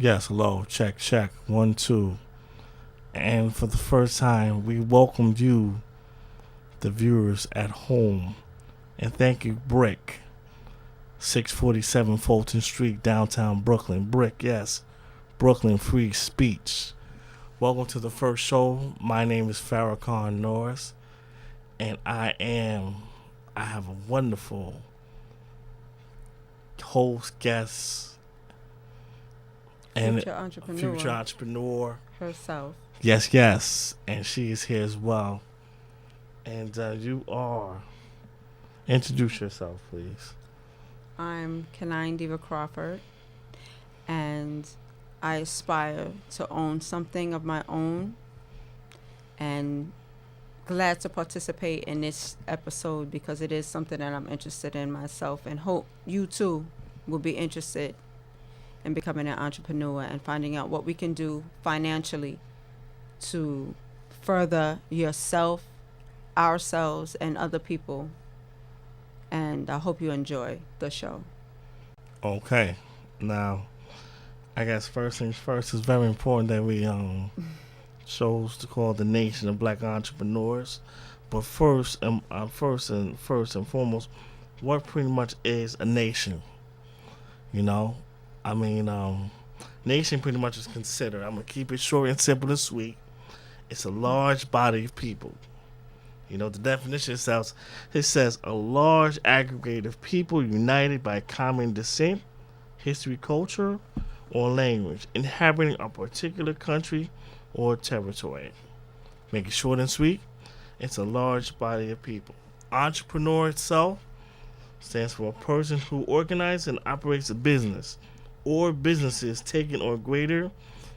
Yes, hello, check, check, 1, 2. And for the first time, we welcomed you, the viewers at home. And thank you, Brick, 647 Fulton Street, downtown Brooklyn. Brick, yes, Brooklyn Free Speech. Welcome to the first show. My name is Farrakhan Norris, and I have a wonderful host, guest, and future entrepreneur herself. Yes, yes, and she is here as well. And you are. Introduce yourself, please. I'm Kenine Diva Crawford, and I aspire to own something of my own, and glad to participate in this episode because it is something that I'm interested in myself, and hope you too will be interested in becoming an entrepreneur and finding out what we can do financially to further yourself, ourselves, and other people. And I hope you enjoy the show. Okay. Now, I guess first things first, it's very important that we shows to call the Nation of Black Entrepreneurs. But first and foremost, what pretty much is a nation? You know? I mean, nation pretty much is considered, I'm going to keep it short and simple and sweet. It's a large body of people. You know, the definition itself, it says a large aggregate of people united by common descent, history, culture, or language, inhabiting a particular country or territory. Make it short and sweet, it's a large body of people. Entrepreneur itself stands for a person who organizes and operates a business or businesses taking on greater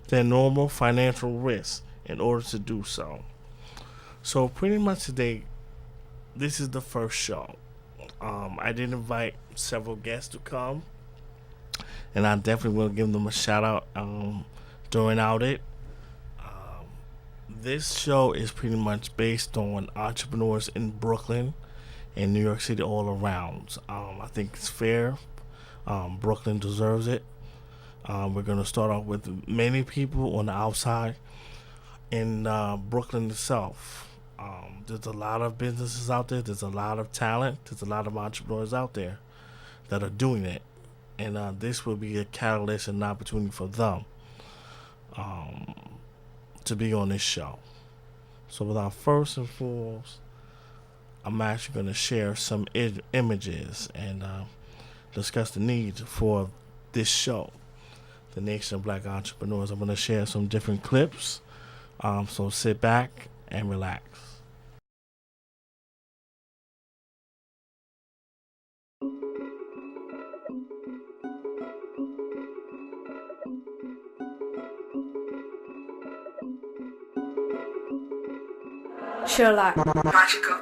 than normal financial risk in order to do so. So pretty much today, this is the first show. I did invite several guests to come, and I definitely will give them a shout out during it. This show is pretty much based on entrepreneurs in Brooklyn and New York City all around. I think it's fair. Brooklyn deserves it. We're going to start off with many people on the outside in Brooklyn itself. There's a lot of businesses out there. There's a lot of talent. There's a lot of entrepreneurs out there that are doing it. And this will be a catalyst and an opportunity for them to be on this show. So without first and foremost, I'm actually going to share some images and discuss the needs for this show, the Nation of Black Entrepreneurs. I'm going to share some different clips. So sit back and relax. Sherlock. Magical.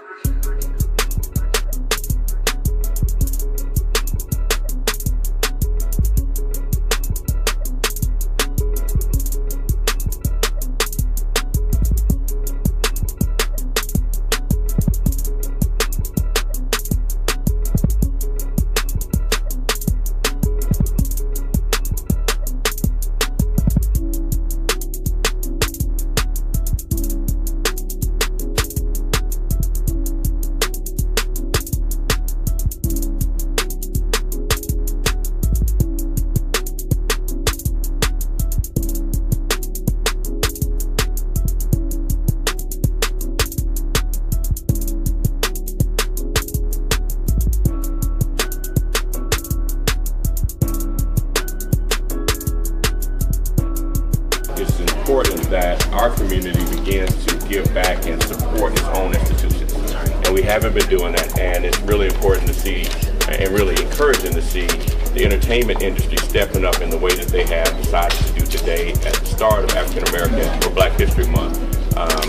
That our community begins to give back and support its own institutions. And we haven't been doing that, and it's really important to see and really encouraging to see the entertainment industry stepping up in the way that they have decided to do today at the start of African American or Black History Month.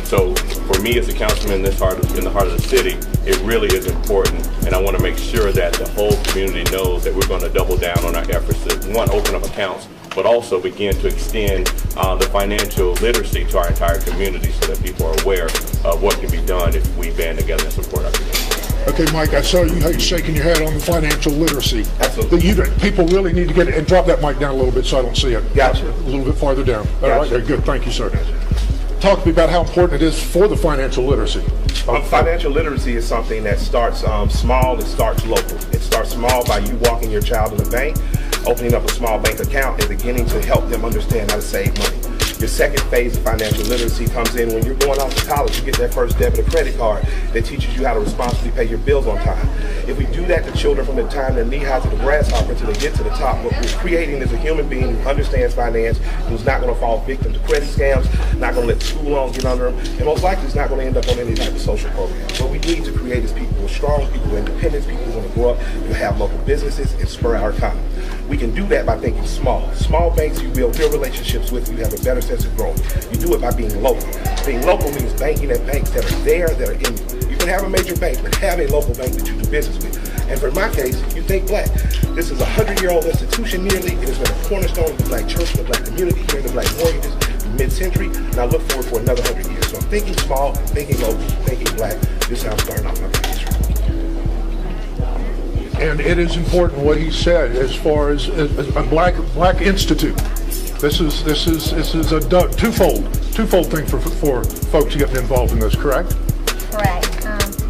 So for me as a councilman in the heart of the city, it really is important, and I want to make sure that the whole community knows that we're going to double down on our efforts to, one, open up accounts, but also begin to extend the financial literacy to our entire community so that people are aware of what can be done if we band together and support our community. Okay, Mike, I saw you shaking your head on the financial literacy. Absolutely. People really need to get it, and drop that mic down a little bit so I don't see it. Gotcha. A little bit farther down. All Gotcha. right, very good. Thank you, sir. Talk to me about how important it is for the financial literacy. Financial literacy is something that starts small, it starts local. It starts small by you walking your child in the bank, opening up a small bank account, and beginning to help them understand how to save money. Your second phase of financial literacy comes in when you're going off to college. You get that first debit or credit card that teaches you how to responsibly pay your bills on time. If we do that to children from the time they're knee-high to the grasshopper until they get to the top, what we're creating is a human being who understands finance, who's not going to fall victim to credit scams, not going to let the school loans get under them, and most likely is not going to end up on any type of social program. What we need to create is people who are strong, people who are independent, people who want to grow up, who have local businesses and spur our economy. We can do that by thinking small. Small banks you build real relationships with, you have a better sense of growth. You do it by being local. Being local means banking at banks that are there, that are in you. You can have a major bank, but have a local bank that you do business with. And for my case, you think black. This is a 100-year-old institution nearly. It has been a cornerstone of the black church, the black community here in the black mortgages, mid-century, and I look forward for another 100 years. So I'm thinking small, thinking local, thinking black. This is how I'm starting off my black history. And it is important what he said as far as a black institute. This is a twofold thing for folks getting involved in this, correct? Correct.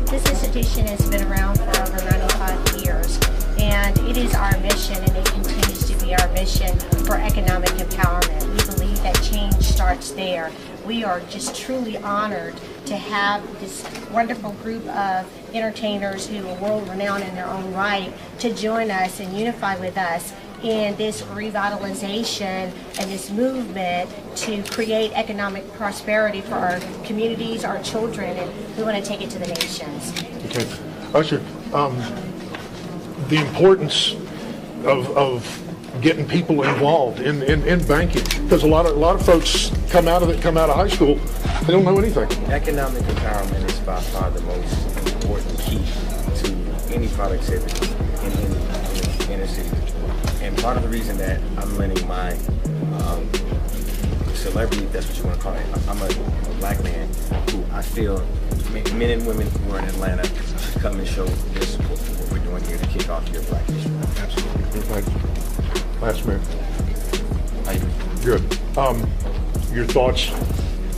This institution has been around for over 95 years, and it is our mission, and it continues to be our mission for economic empowerment. We believe that change starts there. We are just truly honored to have this wonderful group of entertainers who are world-renowned in their own right to join us and unify with us in this revitalization and this movement to create economic prosperity for our communities, our children, and we want to take it to the nations. Okay. Usher, the importance of getting people involved in banking, because a lot of folks come out of high school, they don't know anything. Economic empowerment is by far the most important key to any product set in the inner city. And part of the reason that I'm letting my celebrity, if that's what you want to call it, I'm a black man who I feel men and women who are in Atlanta should come and show their support for what we're doing here to kick off your Black History. Absolutely. Thank you. Last man. How you doing? Good. Your thoughts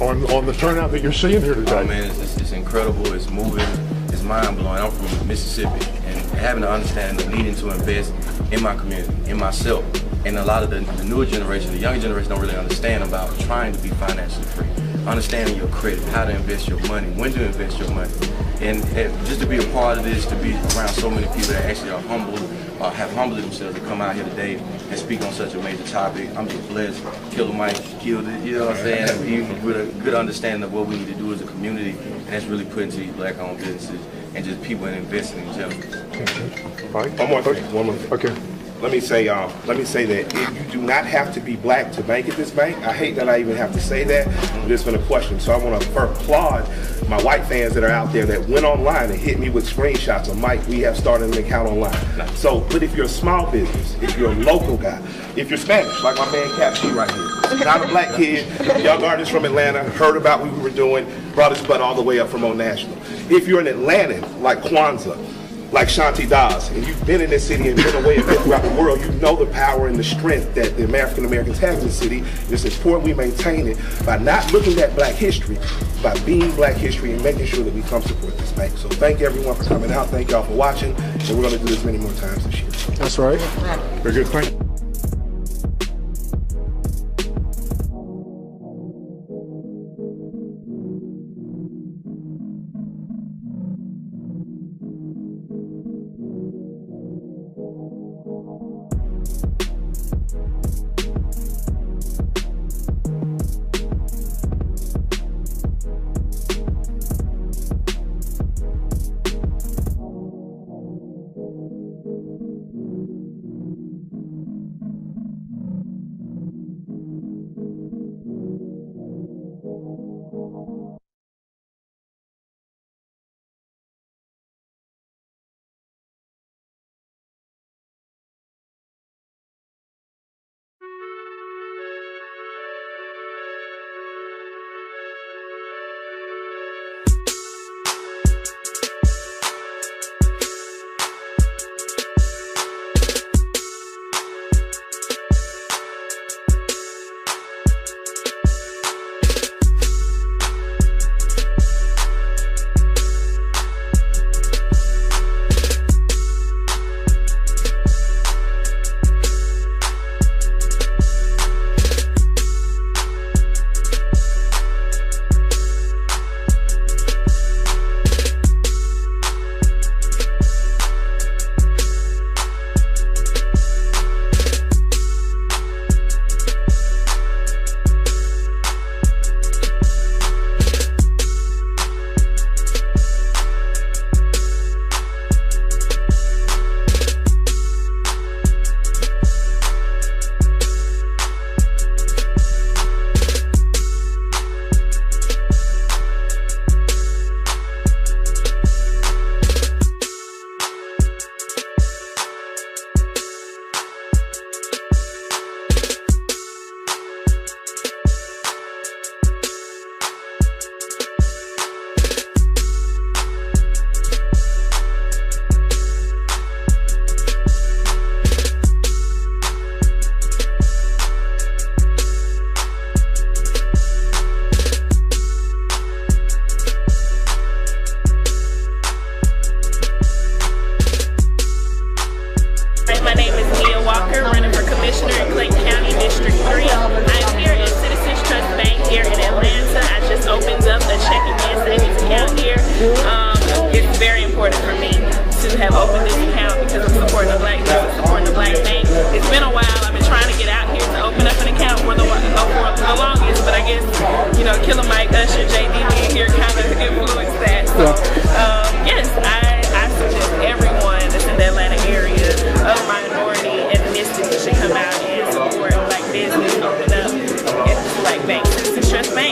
on the turnout that you're seeing here today? Oh man, it's incredible. It's moving. It's mind blowing. I'm from Mississippi, and having the understanding of needing to invest in my community, in myself, and a lot of the newer generation, the younger generation, don't really understand about trying to be financially free, understanding your credit, how to invest your money, when to invest your money, and just to be a part of this, to be around so many people that actually are humble, or have humbled themselves to come out here today and speak on such a major topic. I'm just blessed. Killer Mike killed it, you know what I'm saying? With a good understanding of what we need to do as a community, and that's really putting to these black-owned businesses and just people and investing in general. Right. One more thing. Okay. Let me say that if you do not have to be black to bank at this bank, I hate that I even have to say that, but it's been a question. So I want to first applaud my white fans that are out there that went online and hit me with screenshots of Mike, we have started an account online. So, but if you're a small business, if you're a local guy, if you're Spanish, like my man Cap G right here, not a black kid, young artist from Atlanta, heard about what we were doing, brought his butt all the way up from Old National. If you're an Atlantan, like Kwanzaa, like Shanti Das, and you've been in this city and been away and been throughout the world, you know the power and the strength that the African Americans have in the city. It's important we maintain it by not looking at black history, by being black history and making sure that we come support this bank. So thank everyone for coming out. Thank y'all for watching, and we're going to do this many more times this year. That's right. Very good. Thank you.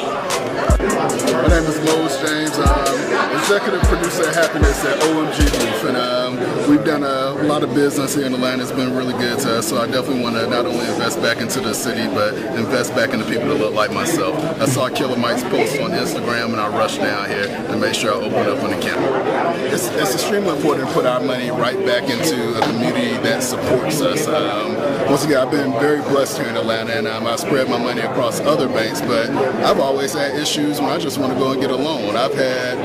My name is Mose James, executive producer of happiness at OMG Group, and we've done a lot of business here in Atlanta. It's been really good to us, so I definitely want to not only invest back into the city, but invest back into people that look like myself. I saw Killer Mike's post on Instagram, and I rushed down here to make sure I opened up an account. It's extremely important to put our money right back into a community that supports us. Once again, I've been very blessed here in Atlanta, and I spread my money across other banks, but I've always had issues when I just want to go and get a loan. I've had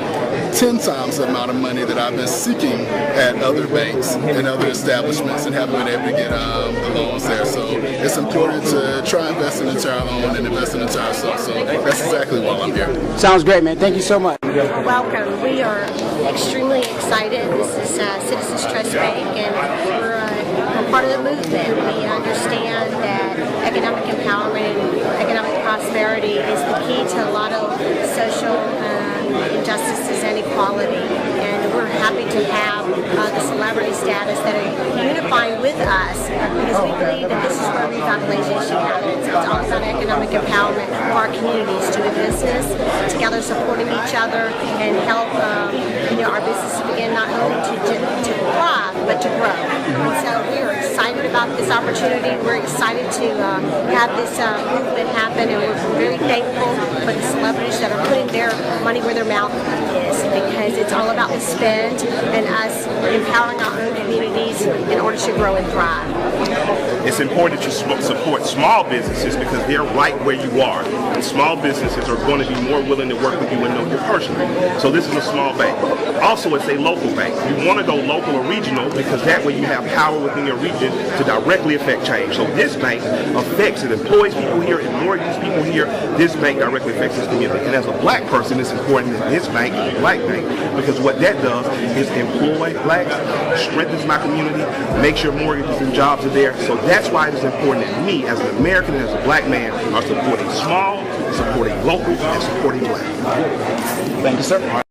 10 times the amount of money that I've been seeking at other banks and other establishments and haven't been able to get the loans there. So it's important to try investing into our own and investing into ourselves. So that's exactly why I'm here. Sounds great, man. Thank you so much. Welcome. We are extremely excited. This is Citizens Trust Bank, and we're part of the movement. We understand that economic empowerment and economic prosperity is the key to a lot of social injustices and equality. And we're happy to have the celebrity status that are unifying with us, because we believe that this is where revitalization happens. It's all about economic empowerment for our communities, doing business together, supporting each other, and help our businesses begin not only to thrive, but to grow. And so we're excited about this opportunity. We're excited to have this movement happen, and we're very thankful for the celebrities that are putting their money where their mouth is, because it's all about the spend and us empowering our own communities in order to grow and thrive. It's important that you support small businesses because they're right where you are. And small businesses are going to be more willing to work with you and know you personally. So this is a small bank. Also, it's a local bank. You want to go local or regional because that way you have power within your region to directly affect change. So this bank affects, it employs people here, it mortgages people here. This bank directly affects this community. And as a black person, it's important that this bank is a black bank, because what that does is employ blacks, strengthens my community, makes sure mortgages and jobs are there. So that's why it is important that me, as an American and as a black man, are supporting small, supporting local, and supporting black. Thank you, sir.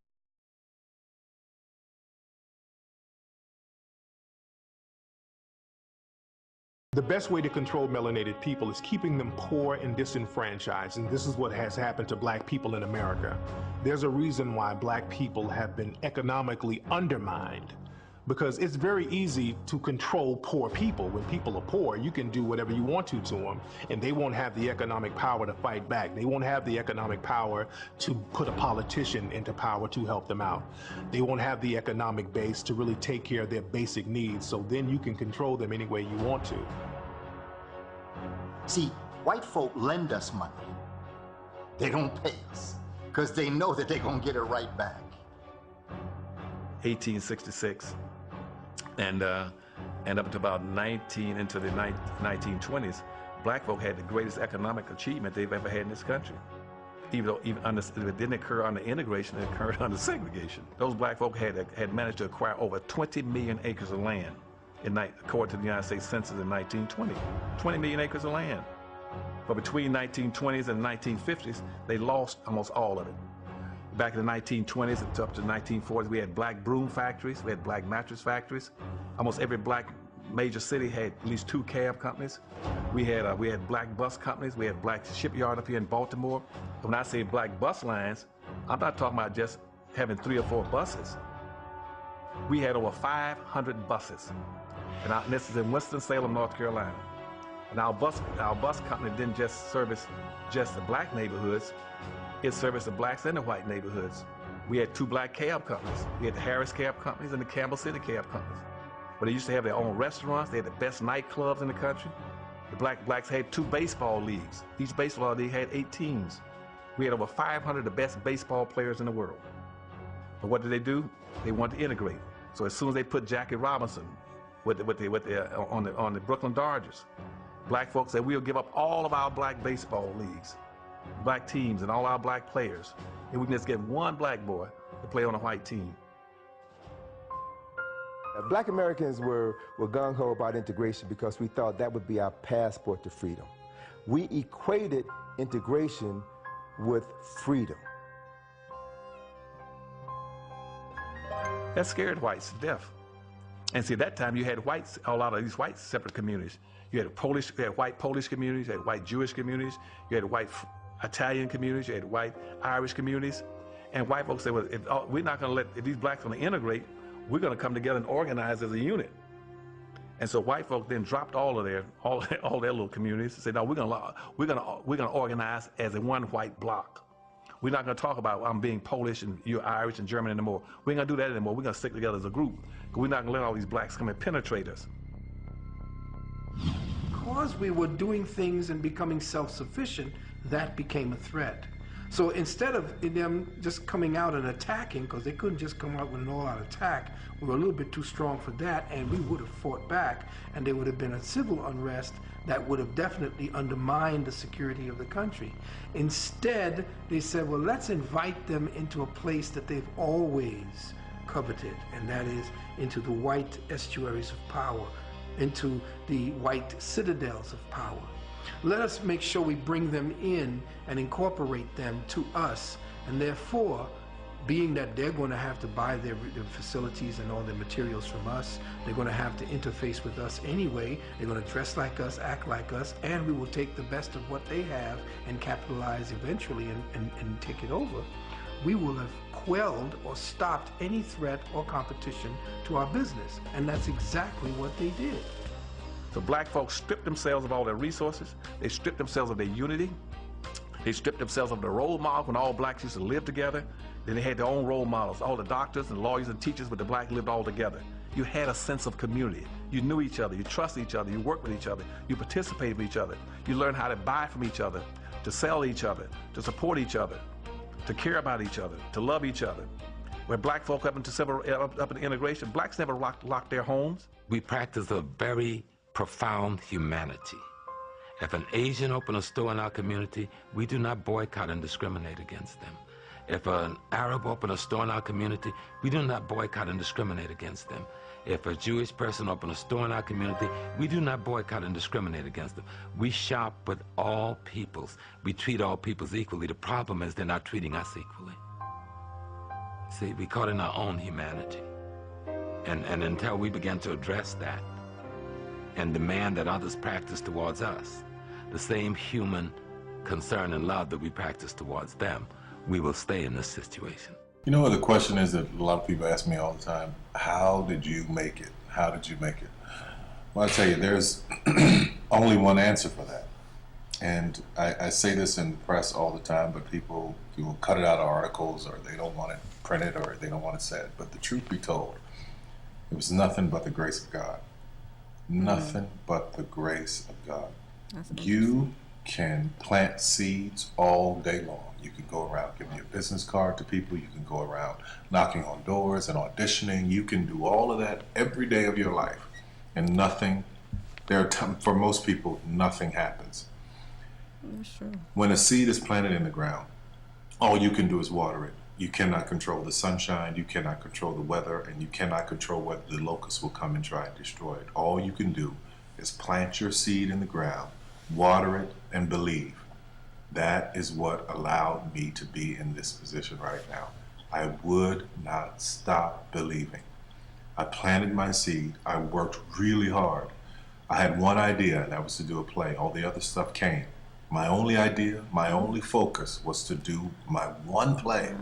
The best way to control melanated people is keeping them poor and disenfranchised, and this is what has happened to black people in America. There's a reason why black people have been economically undermined, because it's very easy to control poor people. When people are poor, you can do whatever you want to them, and they won't have the economic power to fight back. They won't have the economic power to put a politician into power to help them out. They won't have the economic base to really take care of their basic needs, so then you can control them any way you want to. See, white folk lend us money. They don't pay us, because they know that they're going to get it right back. 1866 and up to about into the 1920s, black folk had the greatest economic achievement they've ever had in this country. Even though it didn't occur under integration, it occurred under segregation. Those black folk had managed to acquire over 20 million acres of land, according to the United States Census in 1920. 20 million acres of land. But between 1920s and 1950s, they lost almost all of it. Back in the 1920s up to the 1940s, we had black broom factories, we had black mattress factories. Almost every black major city had at least 2 cab companies. We had black bus companies, we had black shipyard up here in Baltimore. When I say black bus lines, I'm not talking about just having 3 or 4 buses. We had over 500 buses. And this is in Winston-Salem, North Carolina. And our bus company didn't just service just the black neighborhoods, it serviced the blacks and the white neighborhoods. We had 2 black cab companies. We had the Harris Cab Companies and the Campbell City Cab Companies. But they used to have their own restaurants. They had the best nightclubs in the country. The blacks had 2 baseball leagues. Each baseball league had 8 teams. We had over 500 of the best baseball players in the world. But what did they do? They wanted to integrate. So as soon as they put Jackie Robinson on the Brooklyn Dodgers, black folks said, we'll give up all of our black baseball leagues, black teams, and all our black players, and we can just get one black boy to play on a white team. Black Americans were gung-ho about integration because we thought that would be our passport to freedom. We equated integration with freedom. That scared whites to death. And see, at that time you had whites, a lot of these white separate communities. You had white Polish communities, you had white Jewish communities, you had white Italian communities, you had white Irish communities, and white folks said, well, we're not going to if these blacks going to integrate, we're going to come together and organize as a unit. And so white folks then dropped all their little communities and said, no, we're going to organize as a one white bloc. We're not going to talk about I'm being Polish and you're Irish and German anymore. We ain't going to do that anymore. We're going to stick together as a group. Because we're not going to let all these blacks come and penetrate us. Because we were doing things and becoming self-sufficient, that became a threat. So instead of them just coming out and attacking, because they couldn't just come out with an all-out attack, we were a little bit too strong for that, and we would have fought back, and there would have been a civil unrest that would have definitely undermined the security of the country. Instead, they said, well, let's invite them into a place that they've always coveted, and that is into the white estuaries of power, into the white citadels of power. Let us make sure we bring them in and incorporate them to us, and therefore, being that they're going to have to buy their facilities and all their materials from us, they're going to have to interface with us anyway, they're going to dress like us, act like us, and we will take the best of what they have and capitalize eventually and take it over. We will have quelled or stopped any threat or competition to our business, and that's exactly what they did. So black folks stripped themselves of all their resources. They stripped themselves of their unity. They stripped themselves of the role model when all blacks used to live together. Then they had their own role models. All the doctors and lawyers and teachers with the black lived all together. You had a sense of community. You knew each other. You trusted each other. You worked with each other. You participated with each other. You learned how to buy from each other, to sell each other, to support each other, to care about each other, to love each other. Where black folk up into integration, blacks never locked their homes. We practice a very profound humanity. If an Asian opens a store in our community, we do not boycott and discriminate against them. If an Arab opens a store in our community, we do not boycott and discriminate against them. If a Jewish person opens a store in our community, we do not boycott and discriminate against them. We shop with all peoples. We treat all peoples equally. The problem is they're not treating us equally. See, we caught in our own humanity. And until we begin to address that, and demand that others practice towards us the same human concern and love that we practice towards them, we will stay in this situation. You know what the question is that a lot of people ask me all the time? How did you make it? How did you make it? Well, I tell you, there's only one answer for that. And I say this in the press all the time, but people will cut it out of articles, or they don't want it printed, or they don't want it said. But the truth be told, it was nothing but the grace of God. Nothing but the grace of God. You can plant seeds all day long. You can go around giving your business card to people. You can go around knocking on doors and auditioning. You can do all of that every day of your life. And nothing, for most people, nothing happens. That's true. When a seed is planted in the ground, all you can do is water it. You cannot control the sunshine, you cannot control the weather, and you cannot control whether the locusts will come and try and destroy it. All you can do is plant your seed in the ground, water it, and believe. That is what allowed me to be in this position right now. I would not stop believing. I planted my seed. I worked really hard. I had one idea, and that was to do a play. All the other stuff came. My only idea, my only focus was to do my one play.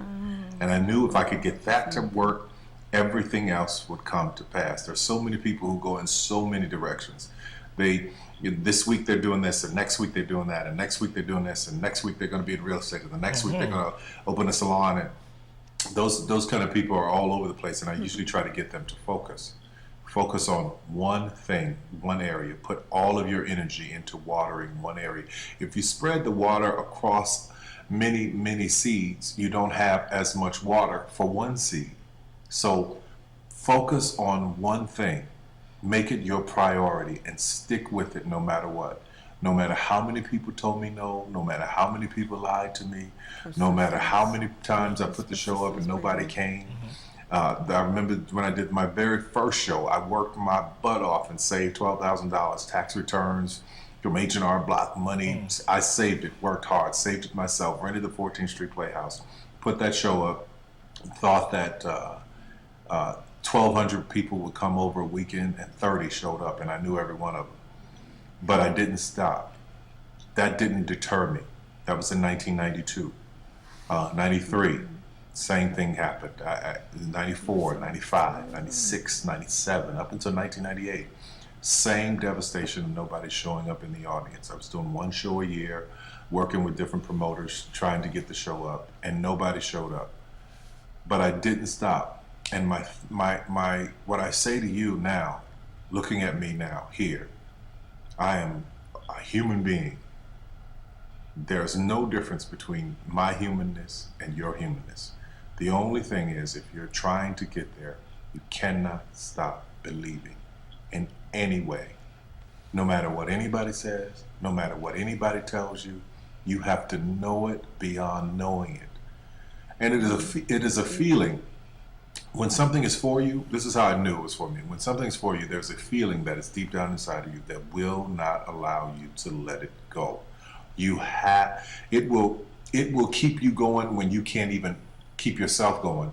And I knew if I could get that to work, everything else would come to pass. There's so many people who go in so many directions. This week they're doing this, and next week they're doing that, and next week they're doing this, and next week they're going to be in real estate, and the next week they're going to open a salon. And those kind of people are all over the place, and I usually try to get them to focus. Focus on one thing, one area. Put all of your energy into watering one area. If you spread the water across many, many seeds, you don't have as much water for one seed. So focus on one thing. Make it your priority and stick with it no matter what. No matter how many people told me no, no matter how many people lied to me, no matter how many times I put the show up and nobody came. I remember when I did my very first show, I worked my butt off and saved $12,000 tax returns from H&R Block money. I saved it, worked hard, saved it myself, rented the 14th Street Playhouse, put that show up, thought that 1,200 people would come over a weekend, and 30 showed up, and I knew every one of them. But I didn't stop. That didn't deter me. That was in 1992. 93, same thing happened. 94, 95, 96, 97, up until 1998. Same devastation, nobody showing up in the audience. I was doing one show a year, working with different promoters, trying to get the show up, and nobody showed up. But I didn't stop. And what I say to you now, looking at me now, here, I am a human being. There's no difference between my humanness and your humanness. The only thing is, if you're trying to get there, you cannot stop believing in any way. No matter what anybody says, no matter what anybody tells you, you have to know it beyond knowing it. And it is a feeling. When something is for you, this is how I knew it was for me. When something is for you, there's a feeling that is deep down inside of you that will not allow you to let it go. It will keep you going when you can't even keep yourself going.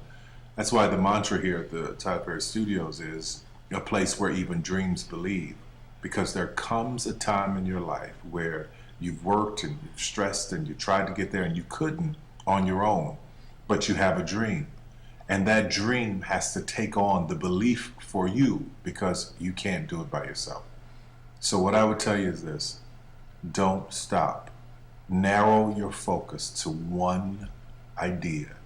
That's why the mantra here at the Tyler Perry Studios is a place where even dreams believe. Because there comes a time in your life where you've worked and you've stressed and you tried to get there and you couldn't on your own, but you have a dream. And that dream has to take on the belief for you because you can't do it by yourself. So what I would tell you is this: don't stop. Narrow your focus to one idea,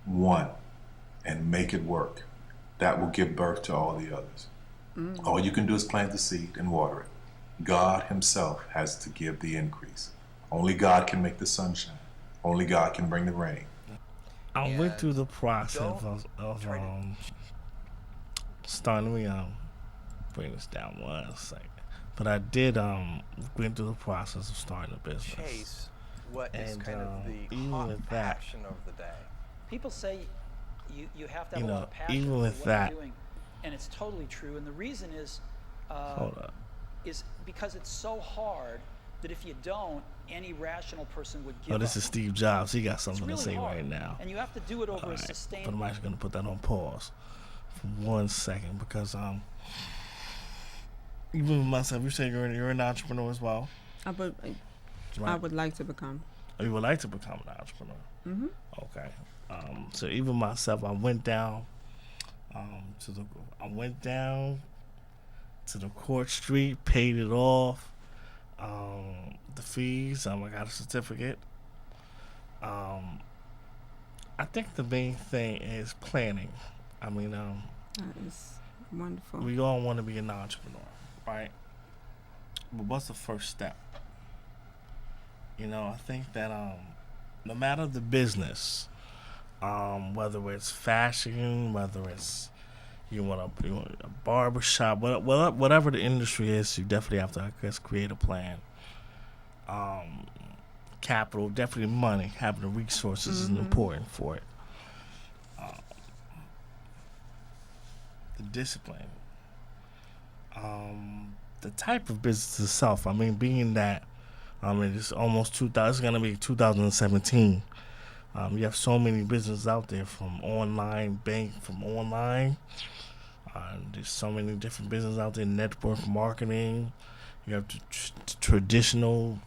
and make it work. That will give birth to all the others. All you can do is plant the seed and water it. God himself has to give the increase. Only God can make the sunshine. Only God can bring the rain. I went through the process of starting. Let me bring this down 1 second. But I did went through the process of starting a business. Chase what is kind of the even hot with that, passion of the day. People say you have to have a lot of passion even for with what that, you're doing, and it's totally true. And the reason is because it's so hard that if you don't, any rational person would give up. this is Steve Jobs. He got something really to say hard. right now. And you have to do it over a But sustained. I'm actually going to put that on pause for 1 second because even with myself, you say you're an entrepreneur as well. I would like to become. Oh, you would like to become an entrepreneur. Mm-hmm. Okay. So even myself, I went down to the Court Street, paid it off, the fees. I got a certificate. I think the main thing is planning. That is wonderful. We all want to be an entrepreneur, right? But what's the first step? I think that no matter the business, whether it's fashion, whether it's you want a barber shop, whatever the industry is, you definitely have to, I guess, create a plan. Capital, definitely money, having the resources is important for it. The discipline. The type of business itself. Being that it's almost 2000. It's gonna be 2017. You have so many businesses out there, from online. There's so many different businesses out there. Network marketing. You have the traditional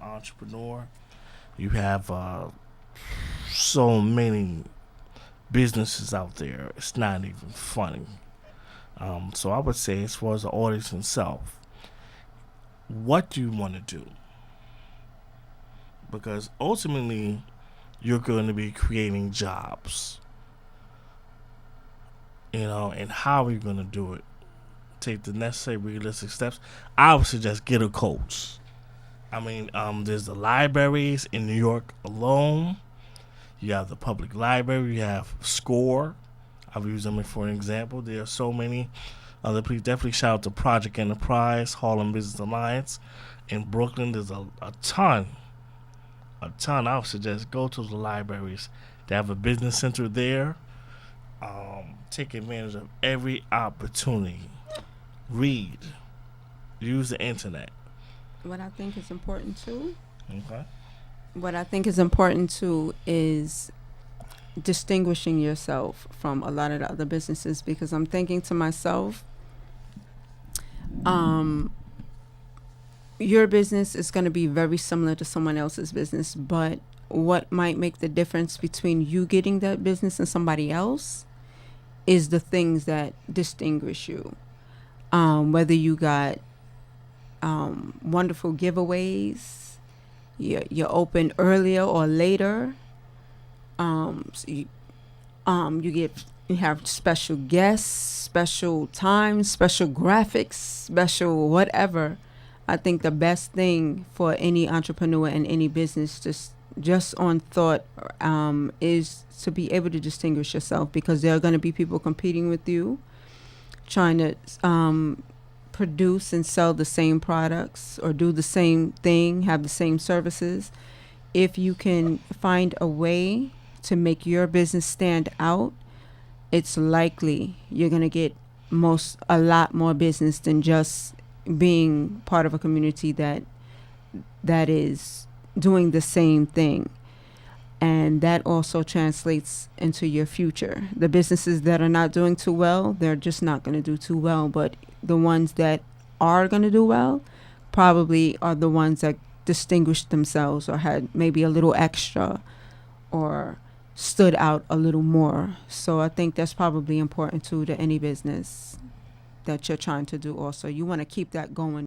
entrepreneur. You have so many businesses out there. It's not even funny. So I would say, as far as the audience itself, what do you want to do? Because ultimately, you're going to be creating jobs. And how are you going to do it? Take the necessary realistic steps. I would suggest get a coach. There's the libraries in New York alone. You have the public library. You have SCORE. I've used them for an example. There are so many other people. Definitely shout out to Project Enterprise, Harlem Business Alliance. In Brooklyn, there's a ton. I would suggest go to the libraries. They have a business center there. Take advantage of every opportunity. Read. Use the internet. What I think is important too. Okay. What I think is important too is distinguishing yourself from a lot of the other businesses, because I'm thinking to myself, your business is going to be very similar to someone else's business, but what might make the difference between you getting that business and somebody else is the things that distinguish you. Whether you got wonderful giveaways, you're open earlier or later, so you have special guests, special times, special graphics, special whatever. I think the best thing for any entrepreneur and any business, just on thought, is to be able to distinguish yourself, because there are going to be people competing with you, trying to produce and sell the same products or do the same thing, have the same services. If you can find a way to make your business stand out, it's likely you're going to get a lot more business than just being part of a community that is doing the same thing. And that also translates into your future. The businesses that are not doing too well, they're just not going to do too well. But the ones that are going to do well probably are the ones that distinguished themselves or had maybe a little extra or stood out a little more. So I think that's probably important too to any business that you're trying to do also. You want to keep that going.